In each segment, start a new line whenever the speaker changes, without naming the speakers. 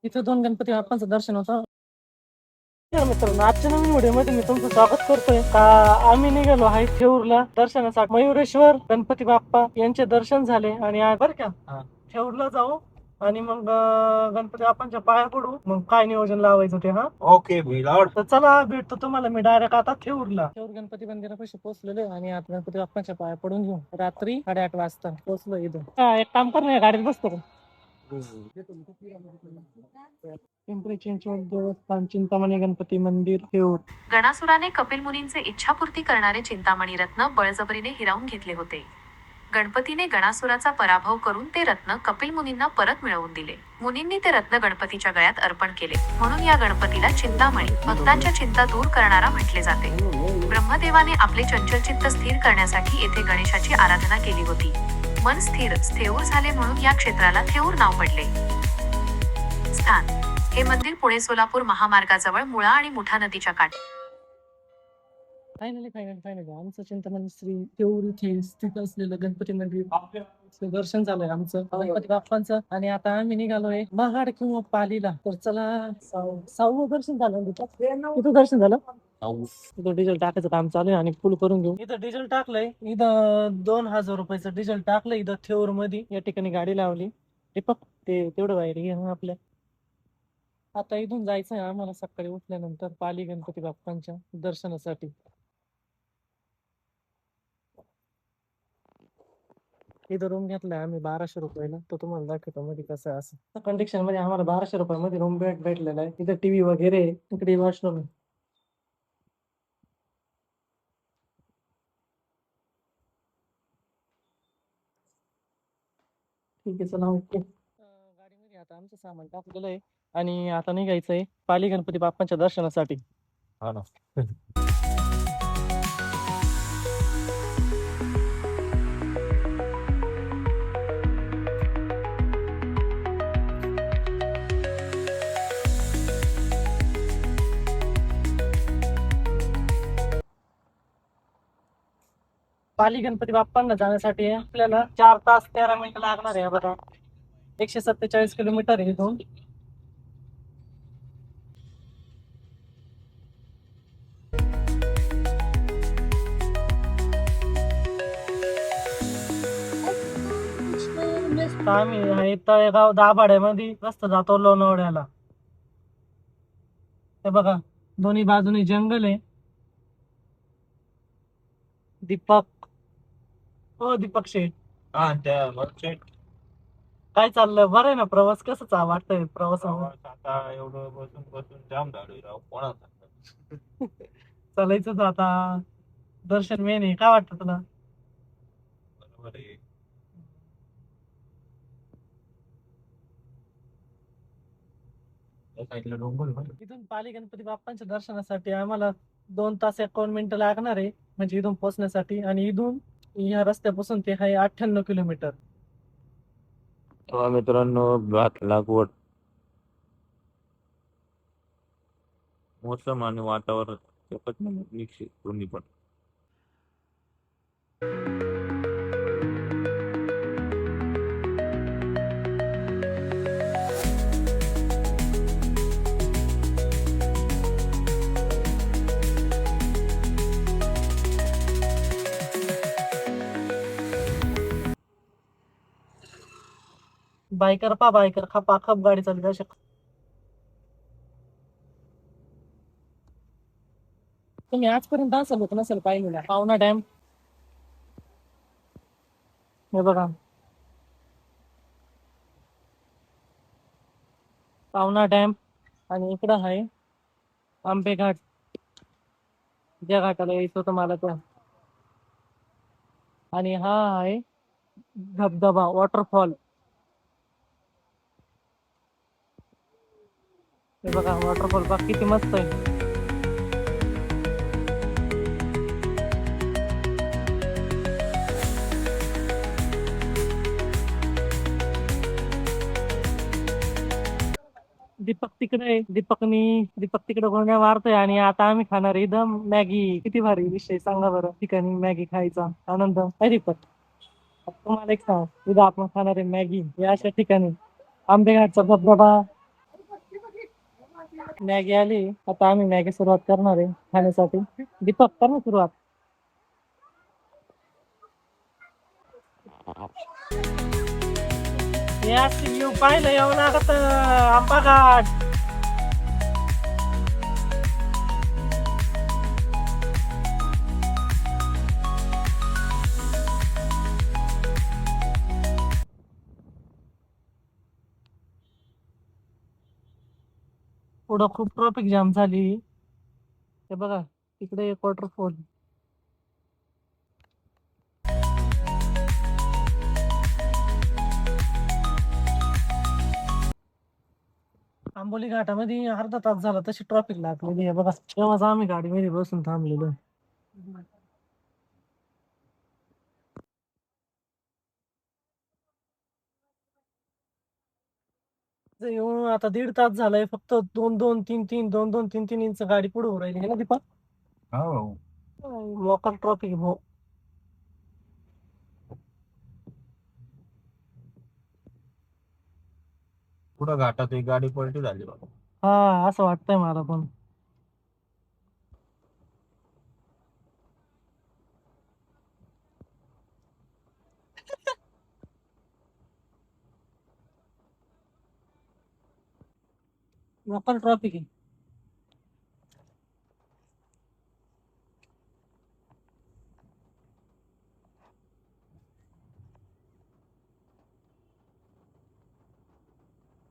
इथं 2 गणपती बाप्पांचं दर्शन होतं. तर मित्रांनो, आजच्या नवीन व्हिडिओमध्ये मी तुमचं स्वागत करतोय. आम्ही निघालो आहे थेऊरला दर्शनासाठी. मयुरेश्वर गणपती बाप्पा यांचे दर्शन झाले आणि आज बरं का थेऊरला जाऊ आणि मग गणपती बाप्पांच्या पाया पडू. मग काय नियोजन लावायचं ते. हा
ओके भिलाड.
तर चला, भेटतो तुम्हाला मी डायरेक्ट आता थेऊरला. थेऊर गणपती मंदिरापाशी पोहोचलेलो आणि आता गणपती बाप्पांच्या पाया पडून घेऊ. रात्री 8:30 वाजता पोहोचलो इथं. एक काम कर ना, गाडीत बसतो का? पिंपरी चिंचवड देवस्थान चिंतामणी गणपती मंदिर थेऊर.
गणासुराने कपिल मुनींचे इच्छापूर्ती करणारे चिंतामणी रत्न बळजबरीने हिरावून घेतले होते. गणपतीने गणासुराचा पराभव करून ते रत्न कपिल मुनींना परत मिळवून दिले. मुनींनी ते रत्न गणपतीच्या गळ्यात अर्पण केले, म्हणून या गणपतीला चिंतामणी, भक्तांच्या चिंता दूर करणारा म्हटले जाते. ब्रह्मदेवाने आपले चंचल चित्त स्थिर करण्यासाठी येथे गणेशाची आराधना केली होती. मन स्थिर स्थेऊर झाले म्हणून या क्षेत्राला थेऊर नाव पडले. स्थान: हे मंदिर पुणे सोलापूर महामार्गाजवळ मुळा आणि मुठा नदीच्या काठी.
फायनली आमचं चिंतामणी श्री थेऊर इथे स्थित असलेलं गणपती मंदिर दर्शन झालंय आमचं गणपती बाप्पांचं. आणि आता आम्ही निघालोय महाड किंवा पालीला. तर चला, 6वं दर्शन झालं. तिथं दर्शन झालं. इथं डिझेल टाकायचं काम चालू आहे आणि फुल करून घेऊ. इथं डिझेल टाकलंय. इथं 2000 रुपयाचं डिझेल टाकलंय इथं थेऊर मध्ये. या ठिकाणी गाडी लावली. दीपक ते तेवढं बाहेर घे आपल्या. आता इथून जायचं आहे आम्हाला सकाळी उठल्यानंतर पाली गणपती बाप्पांच्या दर्शनासाठी. इथं रूम घेतलाय आम्ही 1200 रुपयाला. तो तुम्हाला दाखवतो मध्ये कसं आहे. असं कंडिशन मध्ये आम्हाला 1200 रुपयामध्ये रूम भेटलेला आहे. इथं टीव्ही वगैरे, इकडे वॉशरूम आहे. ठीक आहे, चला ओके. गाडीमध्ये आता आमचं सामान टाकलेलं आहे आणि आता निघायचंय पाली गणपती बाप्पांच्या दर्शनासाठी.
हा ना.
पाली गणपती बाप्पांना जाण्यासाठी आपल्याला 4 तास 13 मिनिटं लागणार आहे. बघा, 147 किलोमीटर आहे इथून. आम्ही तळेगाव दाभाड्यामध्ये रस्ता जातो लोणावळ्याला. हे बघा, दोन्ही बाजूनी जंगल आहे. दीपक, हो दीपक शेठ,
हा त्या वरचे
काय चाललं? बरं आहे ना? प्रवास कसा वाटतंय? प्रवासावर
आता एवढं बसून बसून जाम झालोय राव. कोणाचा
चालायचंच आता. दर्शन मेन आहे. काय वाटतं तुला?
बरोबर आहे. त्या साईडला डोंगर आहे बरं.
इथून पाली गणपती बाप्पांच्या दर्शनासाठी आम्हाला 2 तास 51 मिनिटं लागणार आहे, म्हणजे इथून पोहोचण्यासाठी. आणि इथून या रस्त्यापासून ते आहे 98 किलोमीटर.
मित्रांनो, भात लागवड, मोसम आणि वातावरण एकच निश्चित दोन्ही पण.
बायकर खपाखप गाडी चालली अशा. तुम्ही आजपर्यंत असं होत नसेल पाहिलेला पावना डॅम. हे बघा, पावना डॅम. आणि इकडं आहे आंबे घाट. ज्या घाटाला यायचं तुम्हाला त्या. आणि हा आहे धबधबा, वॉटरफॉल. हे बघा वॉटरफॉल बघ किती मस्त आहे. दीपक तिकडे गोण्या मारतोय आणि आता आम्ही खाणार एकदम मॅगी. किती भारी विषय, सांगा बरं. ठिकाणी मॅगी खायचा आनंद आहे. दीपक, तुम्हाला एक सांग, इथं आपण खाणार आहे मॅगी या अशा ठिकाणी. आंबेघाटचा धबधबा, मॅगी आली, आता आम्ही मॅगी सुरुवात करणार आहे खाण्यासाठी. दीपक कर ना सुरुवात. व्ह्यू पाहिलं येऊ लागत आंबा घाट. पुढं खूप ट्रॉफिक जाम झाली. ते बघा तिकडे एक वॉटरफॉल. आंबोली घाटामध्ये अर्धा तास झाला तशी ट्रॉफिक लागलेली आहे बघा. तेव्हाच आम्ही गाडीमध्ये बसून थांबलेलो. येऊन आता 1.5 तास झालाय. फक्त 2-2-3-3 इंच गाडी पुढे उभं राहिली आहे ना दीपक. लोकल ट्रॉफिक भाऊ.
पुढं घाटात एक गाडी पलटी झाली बाबा.
हा असं वाटतंय मला पण. लोकल ट्रॉफिक आहे.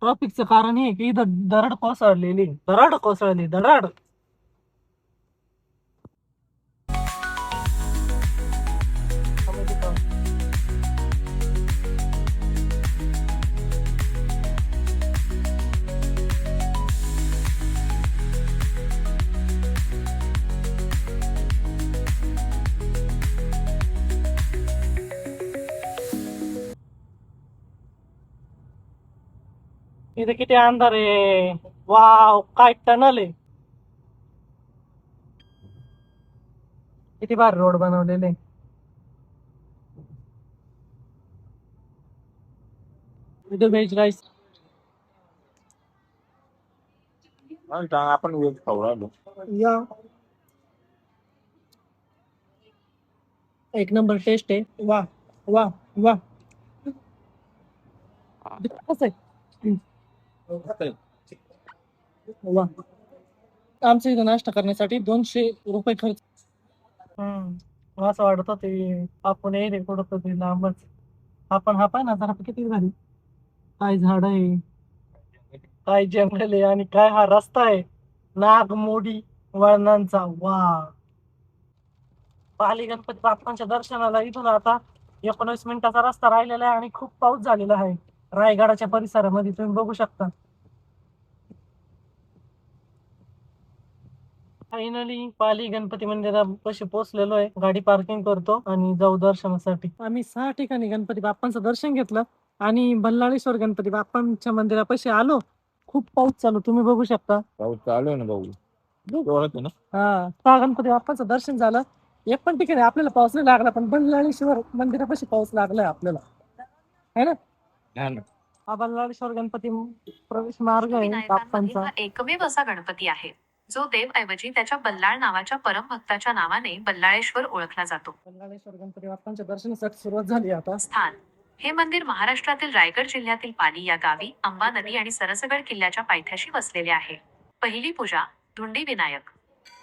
ट्रॉफिकचं कारण हे की इथं दरड कोसळलेली. दरड. इथे किती अंधार आहे. वाव काय टनल आहे. किती भारी रोड बनवलेले. इथे व्हेज राईस.
आपण वेज खाऊ राहिलो.
या एक नंबर टेस्ट आहे. वा वा वा. कसं आहे वा. आमच्या इथं नाश्ता करण्यासाठी 200 रुपये खर्च. असं वाटत होते आपण येईल कुठं तरी लांबच. आपण हा पाय ना जरा किती झाली. काय झाड आहे, काय जंगल आहे आणि काय हा रस्ता आहे नागमोडी वळणांचा. वा. पाली गणपती बाप्पांच्या दर्शनाला इथून आता 19 मिनिटाचा रस्ता राहिलेला आहे आणि खूप पाऊस झालेला आहे रायगडाच्या परिसरामध्ये. तुम्ही बघू शकता. फायनली पाली गणपती मंदिरापाशी पोहोचलेलो आहे. गाडी पार्किंग करतो आणि जाऊ दर्शनासाठी. आम्ही 6 ठिकाणी गणपती बाप्पांचं दर्शन घेतलं आणि बल्लाळेश्वर गणपती बाप्पांच्या मंदिरापाशी आलो. खूप पाऊस चालू तुम्ही बघू शकता.
पाऊस चालू आहे ना भाऊ. जोरात आहे ना.
हा 6 गणपती बाप्पांचं दर्शन झालं. एक पण ठिकाणी आपल्याला पाऊस नाही लागला, पण बल्लाळेश्वर मंदिरापाशी पाऊस लागलाय आपल्याला है ना. हा बल्लाळेश्वर गणपती प्रवेश मार्ग आहे
विनायकांमधील
बाप्पांचा.
हा एकमेव असा गणपती आहे जो देव ऐवजी त्याच्या बल्लाळ नावाच्या परमभक्ताच्या नावाने बल्लाळेश्वर ओळखला जातो.
बल्लाळेश्वर गणपती बाप्पांच्या दर्शनासाठी सुरुवात झाली आता.
स्थान हे मंदिर महाराष्ट्रातील रायगड जिल्ह्यातील पाली या गावी अंबा नदी आणि सरसगड किल्ल्याच्या पायथ्याशी वसलेले आहे. पहिली पूजा धुंडी विनायक.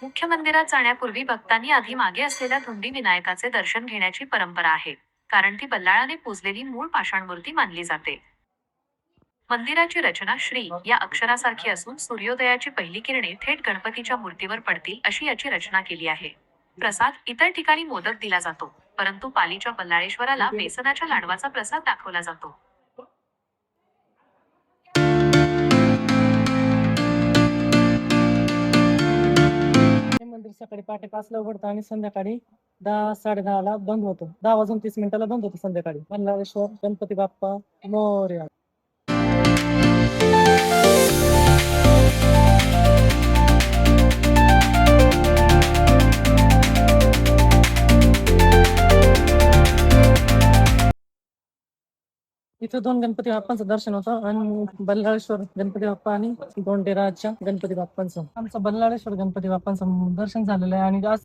मुख्य मंदिरात जाण्यापूर्वी भक्तांनी आधी मागे असलेल्या धुंडी विनायकाचे दर्शन घेण्याची परंपरा आहे, कारण ती बल्लाळाने पूजलेली मूळ पाषाण मूर्ती मानली जाते. मंदिराची रचना श्री या अक्षरासारखी असून सूर्योदयाची पहिली किरणे थेट गणपतीच्या मूर्तीवर पडतील अशी याची रचना केली आहे. प्रसाद इतर ठिकाणी मोदक दिला जातो, परंतु पालीच्या बल्लाळेश्वराला बेसनाच्या लाडवाचा प्रसाद दाखवला जातो.
हे मंदिर सकाळी पहाटे 5 ला उघडतं आणि संध्याकाळी 10-10:30 ला बंद होतो. 10:30 बंद होतो संध्याकाळी. बल्लाळेश्वर गणपती बाप्पा मोरया. इथं 2 गणपती बाप्पांचं दर्शन होतं आणि बल्लाळेश्वर गणपती बाप्पा आणि दोंडेराजच्या गणपती बाप्पांचं. आमचं बल्लाळेश्वर गणपती बाप्पांचं दर्शन झालेलं आहे आणि आज